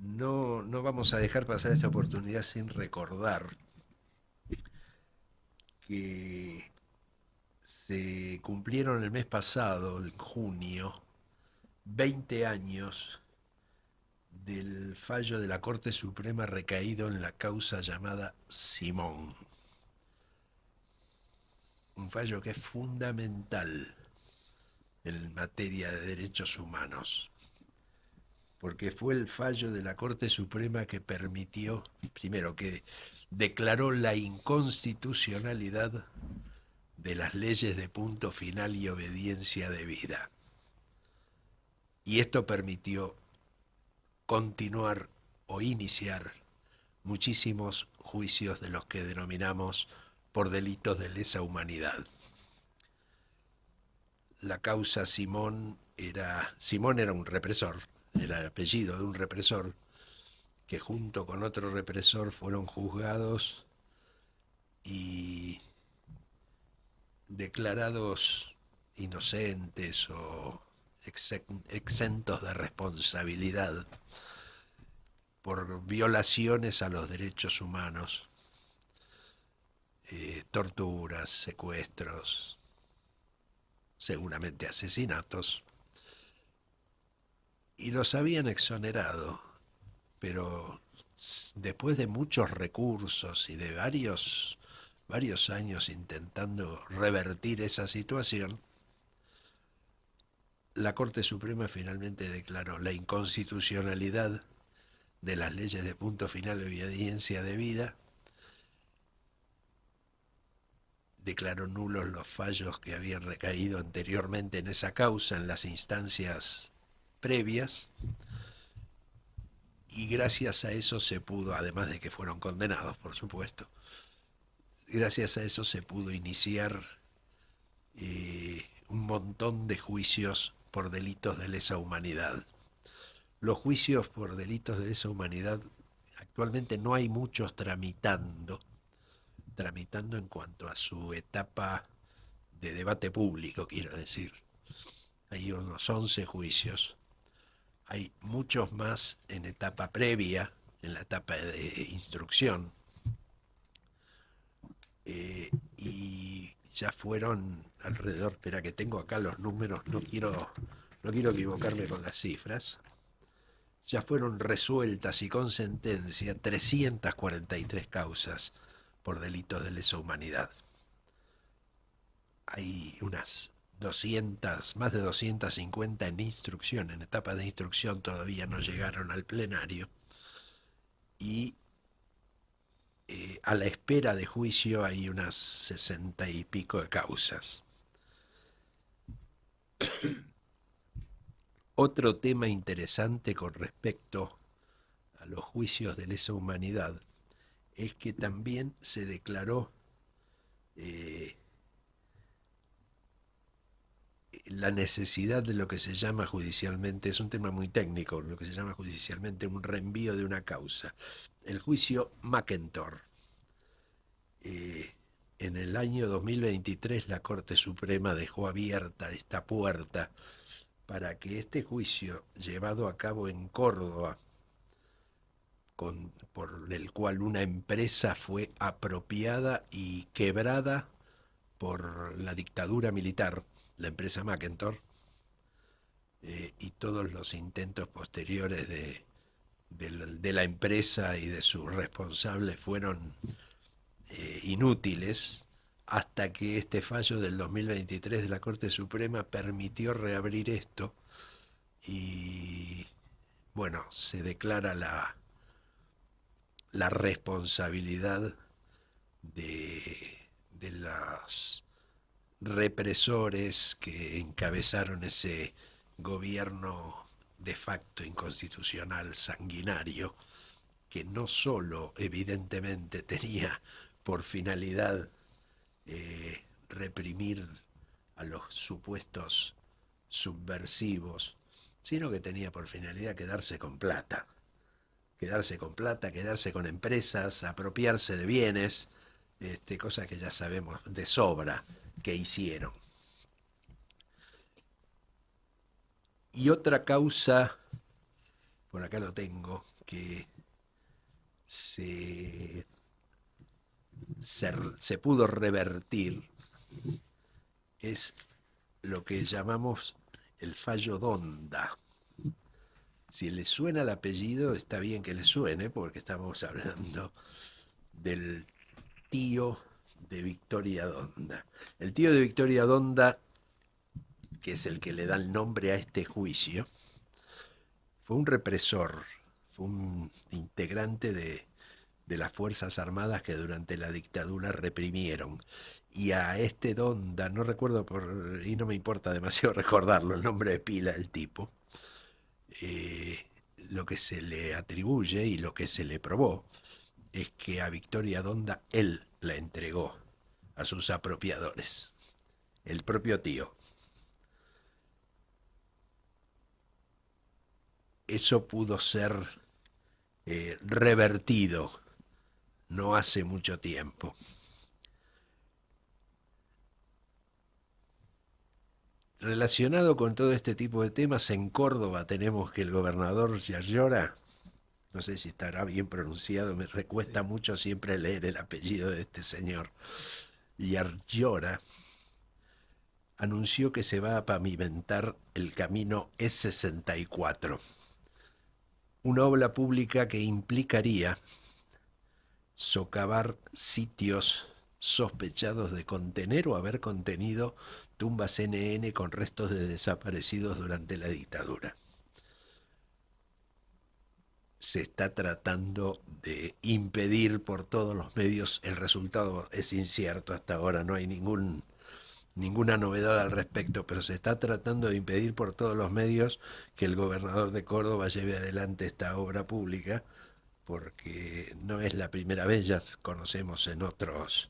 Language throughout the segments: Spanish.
No vamos a dejar pasar esta oportunidad sin recordar que se cumplieron el mes pasado, en junio, 20 años del fallo de la Corte Suprema recaído en la causa llamada Simón. Un fallo que es fundamental en materia de derechos humanos, porque fue el fallo de la Corte Suprema que permitió, primero, que declaró la inconstitucionalidad de las leyes de punto final y obediencia debida. Y esto permitió continuar o iniciar muchísimos juicios de los que denominamos por delitos de lesa humanidad. La causa Simón era un represor, era el apellido de un represor que junto con otro represor fueron juzgados y declarados inocentes o exentos de responsabilidad por violaciones a los derechos humanos, torturas, secuestros, seguramente asesinatos, y los habían exonerado, pero después de muchos recursos y de varios años intentando revertir esa situación, la Corte Suprema finalmente declaró la inconstitucionalidad de las leyes de punto final de obediencia debida, declaró nulos los fallos que habían recaído anteriormente en esa causa en las instancias previas, y gracias a eso se pudo, además de que fueron condenados, por supuesto, gracias a eso se pudo iniciar un montón de juicios por delitos de lesa humanidad. Los juicios por delitos de lesa humanidad actualmente no hay muchos tramitando en cuanto a su etapa de debate público, quiero decir. Hay unos 11 juicios. Hay muchos más en etapa previa, en la etapa de instrucción, y ya fueron alrededor, espera que tengo acá los números, no quiero equivocarme con las cifras, ya fueron resueltas y con sentencia 343 causas por delitos de lesa humanidad. Hay unas 200, más de 250 en instrucción, en etapa de instrucción todavía no llegaron al plenario, y a la espera de juicio hay unas 60 y pico de causas. Otro tema interesante con respecto a los juicios de lesa humanidad es que también se declaró eh, la necesidad de lo que se llama judicialmente, es un tema muy técnico, lo que se llama judicialmente un reenvío de una causa. El juicio McEntore. En el año 2023 la Corte Suprema dejó abierta esta puerta para que este juicio llevado a cabo en Córdoba, por el cual una empresa fue apropiada y quebrada por la dictadura militar, la empresa McEntore, y todos los intentos posteriores de la empresa y de sus responsables fueron inútiles, hasta que este fallo del 2023 de la Corte Suprema permitió reabrir esto y, bueno, se declara la responsabilidad de los represores que encabezaron ese gobierno de facto inconstitucional sanguinario, que no solo evidentemente tenía por finalidad reprimir a los supuestos subversivos, sino que tenía por finalidad quedarse con empresas, apropiarse de bienes, cosas que ya sabemos de sobra que hicieron. Y otra causa por acá lo tengo, que se, se pudo revertir, es lo que llamamos el fallo Donda. Si le suena el apellido, está bien que le suene, porque estamos hablando del tío de Victoria Donda. El tío de Victoria Donda, que es el que le da el nombre a este juicio, fue un represor, fue un integrante de las Fuerzas Armadas que durante la dictadura reprimieron. Y a este Donda, no recuerdo y no me importa demasiado recordarlo, el nombre de pila del tipo, eh, lo que se le atribuye y lo que se le probó es que a Victoria Donda él la entregó a sus apropiadores, el propio tío. Eso pudo ser revertido no hace mucho tiempo. Relacionado con todo este tipo de temas, en Córdoba tenemos que el gobernador Yarlora, no sé si estará bien pronunciado, me recuesta mucho siempre leer el apellido de este señor, Yarlora, anunció que se va a pavimentar el camino E64, una obra pública que implicaría socavar sitios sospechados de contener o haber contenido tumbas NN con restos de desaparecidos durante la dictadura. Se está tratando de impedir por todos los medios, el resultado es incierto hasta ahora, no hay ninguna novedad al respecto, pero se está tratando de impedir por todos los medios que el gobernador de Córdoba lleve adelante esta obra pública, porque no es la primera vez, ya conocemos en otros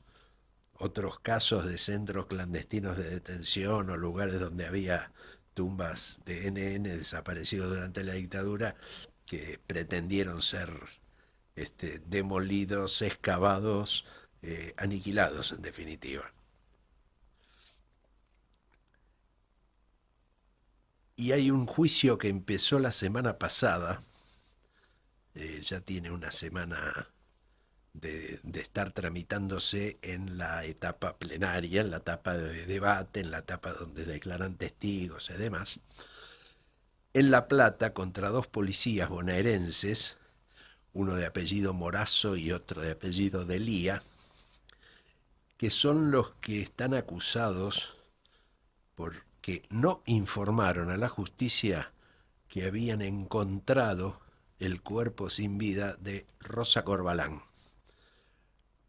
casos de centros clandestinos de detención o lugares donde había tumbas de NN desaparecidos durante la dictadura que pretendieron ser demolidos, excavados, aniquilados en definitiva. Y hay un juicio que empezó la semana pasada, ya tiene una semana de estar tramitándose en la etapa plenaria, en la etapa de debate, en la etapa donde declaran testigos y demás, en La Plata contra dos policías bonaerenses, uno de apellido Morazo y otro de apellido Delía, que son los que están acusados porque no informaron a la justicia que habían encontrado el cuerpo sin vida de Rosa Corbalán.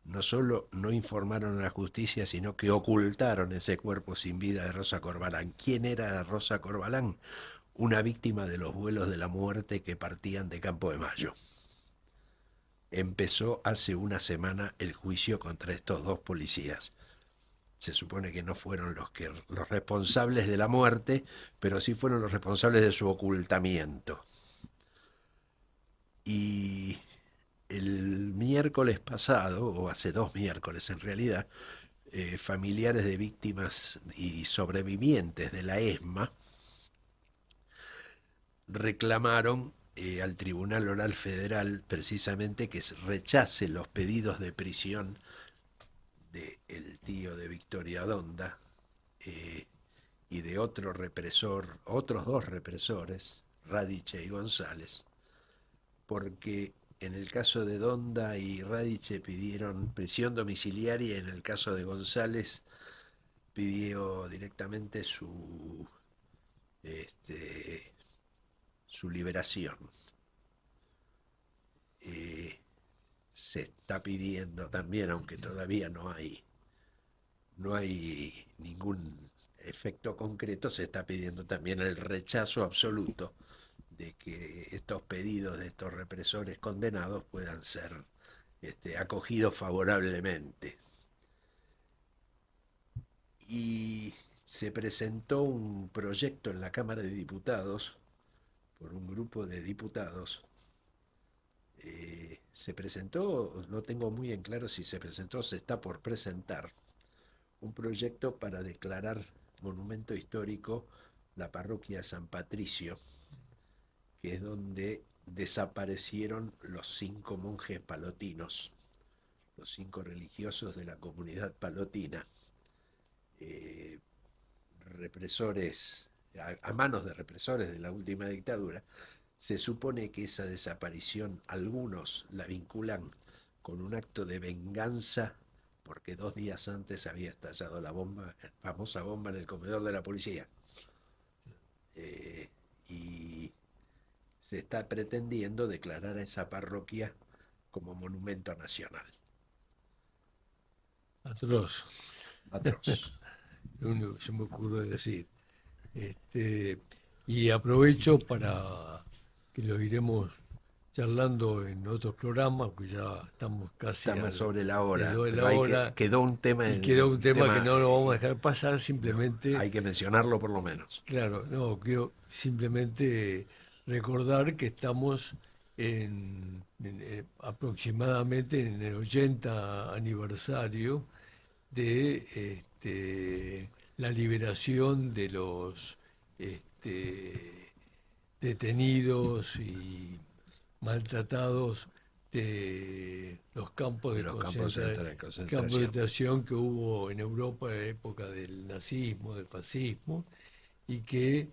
No solo no informaron a la justicia, sino que ocultaron ese cuerpo sin vida de Rosa Corbalán. ¿Quién era Rosa Corbalán? Una víctima de los vuelos de la muerte que partían de Campo de Mayo. Empezó hace una semana el juicio contra estos dos policías. Se supone que no fueron los responsables de la muerte, pero sí fueron los responsables de su ocultamiento. Y el miércoles pasado, o hace 2 miércoles en realidad, familiares de víctimas y sobrevivientes de la ESMA reclamaron al Tribunal Oral Federal precisamente que rechace los pedidos de prisión del tío de Victoria Donda y de otro represor, otros dos represores, Radiche y González, porque en el caso de Donda y Radiche pidieron prisión domiciliaria y en el caso de González pidió directamente este, su liberación. Se está pidiendo también, aunque todavía no hay ningún efecto concreto, se está pidiendo también el rechazo absoluto de que estos pedidos de estos represores condenados puedan ser acogidos favorablemente. Y se presentó un proyecto en la Cámara de Diputados por un grupo de diputados. Se presentó, no tengo muy en claro si se presentó o se está por presentar, un proyecto para declarar monumento histórico la parroquia San Patricio, que es donde desaparecieron los 5 monjes palotinos, los 5 religiosos de la comunidad palotina, eh, represores, a manos de represores de la última dictadura. Se supone que esa desaparición algunos la vinculan con un acto de venganza porque 2 días antes había estallado la bomba, la famosa bomba en el comedor de la policía. Y se está pretendiendo declarar a esa parroquia como monumento nacional. Atroz. Atroz. Lo único que se me ocurre decir. Y aprovecho para que lo iremos charlando en otros programas, porque ya estamos casi Estamos sobre la hora, de pero la hora, quedó un tema, y queda un tema que no lo vamos a dejar pasar, simplemente, hay que mencionarlo por lo menos. claro, no, quiero simplemente recordar que estamos aproximadamente en el 80 aniversario de la liberación de los detenidos y maltratados de los campos De de los campos de campos de concentración. concentración que hubo en Europa en la época del nazismo, del fascismo, y que,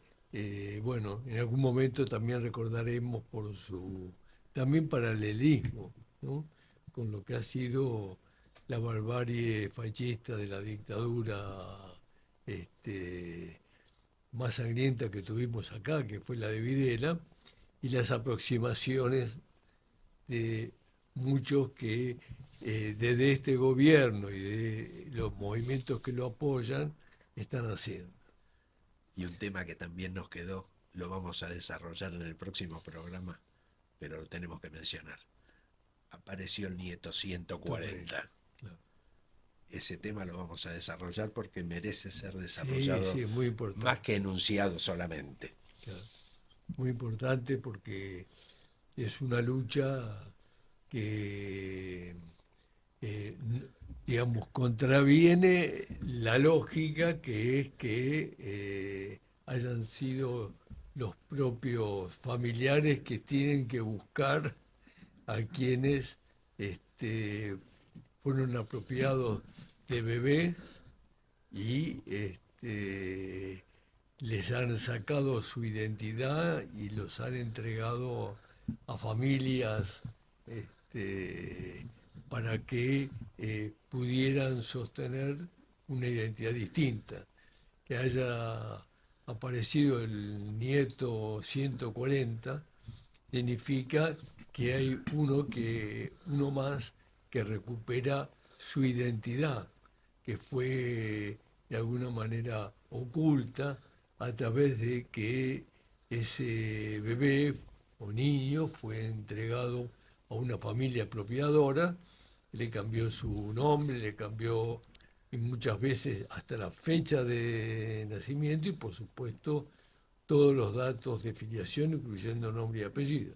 bueno, en algún momento también recordaremos por su también paralelismo, ¿no?, con lo que ha sido la barbarie fascista de la dictadura más sangrienta que tuvimos acá, que fue la de Videla, y las aproximaciones de muchos que desde este gobierno y de los movimientos que lo apoyan están haciendo. Y un tema que también nos quedó, lo vamos a desarrollar en el próximo programa, pero lo tenemos que mencionar. Apareció el nieto 140. Claro. Ese tema lo vamos a desarrollar porque merece ser Sí, desarrollado sí, es muy importante. más que enunciado solamente. Claro. Muy importante porque es una lucha que, digamos, contraviene la lógica que es que hayan sido los propios familiares que tienen que buscar a quienes fueron apropiados de bebés y les han sacado su identidad y los han entregado a familias para que pudieran sostener una identidad distinta. Que haya aparecido el nieto 140 significa que hay uno más que recupera su identidad, que fue de alguna manera oculta a través de que ese bebé o niño fue entregado a una familia apropiadora, le cambió su nombre, le cambió y muchas veces hasta la fecha de nacimiento y por supuesto todos los datos de filiación, incluyendo nombre y apellido.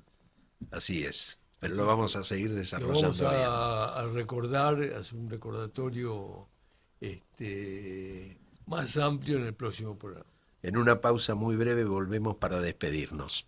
Así es, pero Así lo que vamos a seguir lo desarrollando vamos bien. a recordar, hacer un recordatorio más amplio en el próximo programa. En una pausa muy breve volvemos para despedirnos.